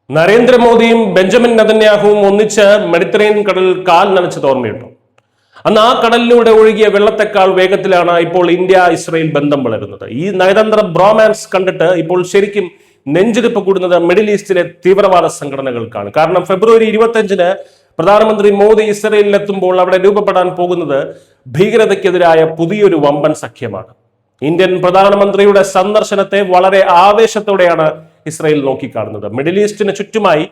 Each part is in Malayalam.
നരേന്ദ്രമോദിയും ബെഞ്ചമിൻ നെതന്യാഹുവും ഒന്നിച്ച് മെഡിറ്ററേനിയൻ കടലിൽ കാൽ നനച്ചത് ഓർമ്മയുണ്ടോ? അന്ന് ആ കടലിലൂടെ ഒഴുകിയ വെള്ളത്തെക്കാൾ വേഗത്തിലാണ് ഇപ്പോൾ ഇന്ത്യ ഇസ്രയേൽ ബന്ധം വളരുന്നത്. ഈ നയതന്ത്ര ബ്രോമാൻസ് കണ്ടിട്ട് ഇപ്പോൾ ശരിക്കും നെഞ്ചിടിപ്പ് കൂടുന്നത് മിഡിൽ ഈസ്റ്റിലെ തീവ്രവാദ സംഘടനകൾക്കാണ്. കാരണം ഫെബ്രുവരി 25-ന് പ്രധാനമന്ത്രി മോദി ഇസ്രയേലിലെത്തുമ്പോൾ അവിടെ രൂപപ്പെടാൻ പോകുന്നത് ഭീകരതയ്ക്കെതിരായ പുതിയൊരു വമ്പൻ സഖ്യമാണ്. ഇന്ത്യൻ പ്രധാനമന്ത്രിയുടെ സന്ദർശനത്തെ വളരെ ആവേശത്തോടെയാണ് ഇസ്രയേൽ നോക്കിക്കാണുന്നത്. മിഡിൽ ഈസ്റ്റിന് ചുറ്റുമായി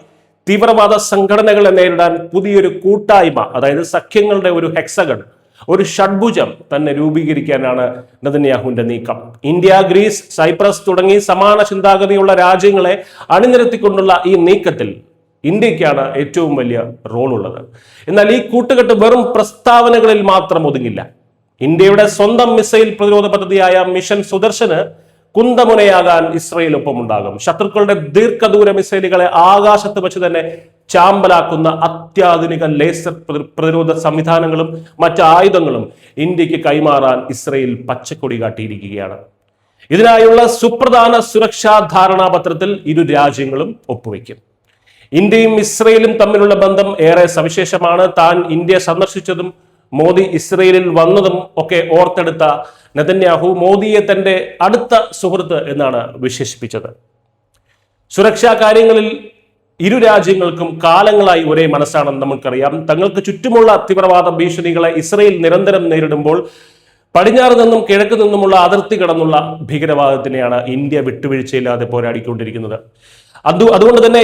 തീവ്രവാദ സംഘടനകളെ നേരിടാൻ പുതിയൊരു കൂട്ടായ്മ, അതായത് സഖ്യങ്ങളുടെ ഒരു ഹെക്സഗൺ, ഒരു ഷഡ്ഭുജം തന്നെ രൂപീകരിക്കാനാണ് നെതന്യാഹുവിന്റെ നീക്കം. ഇന്ത്യ, ഗ്രീസ്, സൈപ്രസ് തുടങ്ങി സമാന ചിന്താഗതിയുള്ള രാജ്യങ്ങളെ അണിനിരത്തിക്കൊണ്ടുള്ള ഈ നീക്കത്തിൽ ഇന്ത്യക്കാണ് ഏറ്റവും വലിയ റോൾ ഉള്ളത്. എന്നാൽ ഈ കൂട്ടുകെട്ട് വെറും പ്രസ്താവനകളിൽ മാത്രം ഒതുങ്ങില്ല. ഇന്ത്യയുടെ സ്വന്തം മിസൈൽ പ്രതിരോധ പദ്ധതിയായ മിഷൻ സുദർശന് കുന്തമുനയാകാൻ ഇസ്രയേൽ ഒപ്പം ഉണ്ടാകും. ശത്രുക്കളുടെ ദീർഘദൂര മിസൈലുകളെ ആകാശത്ത് വെച്ച് തന്നെ ചാമ്പലാക്കുന്ന അത്യാധുനിക ലേസർ പ്രതിരോധ സംവിധാനങ്ങളും മറ്റ് ആയുധങ്ങളും ഇന്ത്യക്ക് കൈമാറാൻ ഇസ്രയേൽ പച്ചക്കൊടി കാട്ടിയിരിക്കുകയാണ്. ഇതിനായുള്ള സുപ്രധാന സുരക്ഷാ ധാരണാപത്രത്തിൽ ഇരു രാജ്യങ്ങളും ഒപ്പുവെക്കും. ഇന്ത്യയും ഇസ്രയേലും തമ്മിലുള്ള ബന്ധം ഏറെ സവിശേഷമാണ്. താൻ ഇന്ത്യ സന്ദർശിച്ചതും മോദി ഇസ്രയേലിൽ വന്നതും ഒക്കെ ഓർത്തെടുത്ത നെതന്യാഹു മോദിയെ തന്റെ അടുത്ത സുഹൃത്ത് എന്നാണ് വിശേഷിപ്പിച്ചത്. സുരക്ഷാ കാര്യങ്ങളിൽ ഇരു രാജ്യങ്ങൾക്കും കാലങ്ങളായി ഒരേ മനസ്സാണെന്ന് നമുക്കറിയാം. തങ്ങൾക്ക് ചുറ്റുമുള്ള തീവ്രവാദ ഭീഷണികളെ ഇസ്രയേൽ നിരന്തരം നേരിടുമ്പോൾ പടിഞ്ഞാറ് നിന്നും കിഴക്ക് നിന്നുമുള്ള അതിർത്തി കടന്നുള്ള ഭീകരവാദത്തിനെയാണ് ഇന്ത്യ വിട്ടുവീഴ്ചയില്ലാതെ പോരാടിക്കൊണ്ടിരിക്കുന്നത്. അതുകൊണ്ട് തന്നെ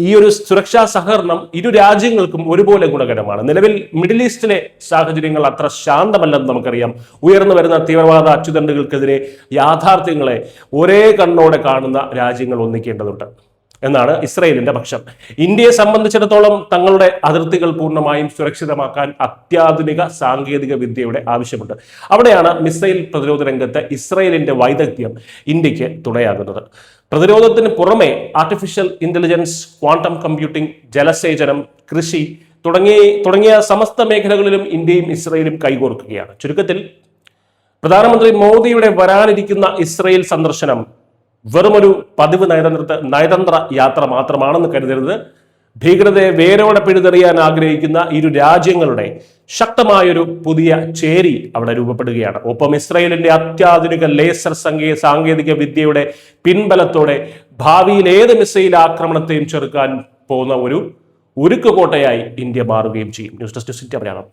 ഈ ഒരു സുരക്ഷാ സഹകരണം ഇരു രാജ്യങ്ങൾക്കും ഒരുപോലെ ഗുണകരമാണ്. നിലവിൽ മിഡിൽ ഈസ്റ്റിലെ സാഹചര്യങ്ങൾ അത്ര ശാന്തമല്ലെന്ന് നമുക്കറിയാം. ഉയർന്നു വരുന്ന തീവ്രവാദ അച്ചുതണ്ടുകൾക്കെതിരെ യാഥാർത്ഥ്യങ്ങളെ ഒരേ കണ്ണോടെ കാണുന്ന രാജ്യങ്ങൾ ഒന്നിക്കേണ്ടതുണ്ട് എന്നാണ് ഇസ്രയേലിന്റെ പക്ഷം. ഇന്ത്യയെ സംബന്ധിച്ചിടത്തോളം തങ്ങളുടെ അതിർത്തികൾ പൂർണ്ണമായും സുരക്ഷിതമാക്കാൻ അത്യാധുനിക സാങ്കേതിക വിദ്യയുടെ ആവശ്യമുണ്ട്. അവിടെയാണ് മിസൈൽ പ്രതിരോധ രംഗത്ത് ഇസ്രയേലിന്റെ വൈദഗ്ധ്യം ഇന്ത്യക്ക് തുണയാകുന്നത്. പ്രതിരോധത്തിന് പുറമെ ആർട്ടിഫിഷ്യൽ ഇന്റലിജൻസ്, ക്വാണ്ടം കമ്പ്യൂട്ടിംഗ്, ജലസേചനം, കൃഷി തുടങ്ങിയ സമസ്ത മേഖലകളിലും ഇന്ത്യയും ഇസ്രയേലും കൈകോർക്കുകയാണ്. ചുരുക്കത്തിൽ പ്രധാനമന്ത്രി മോദിയുടെ വരാനിരിക്കുന്ന ഇസ്രയേൽ സന്ദർശനം വെറുമൊരു പതിവ് നയതന്ത്ര യാത്ര മാത്രമാണെന്ന് കരുതരുത്. ഭീകരതയെ വേരോടെ പിഴുതെറിയാൻ ആഗ്രഹിക്കുന്ന ഇരു രാജ്യങ്ങളുടെ ശക്തമായൊരു പുതിയ ചേരി അവിടെ രൂപപ്പെടുകയാണ്. ഒപ്പം ഇസ്രയേലിന്റെ അത്യാധുനിക ലേസർ സാങ്കേതിക വിദ്യയുടെ പിൻബലത്തോടെ ഭാവിയിൽ ഏത് മിസൈൽ ആക്രമണത്തെയും ചെറുക്കാൻ പോകുന്ന ഒരു ഉരുക്കുകോട്ടയായി ഇന്ത്യ മാറുകയും ചെയ്യും. News desk India Malayalam.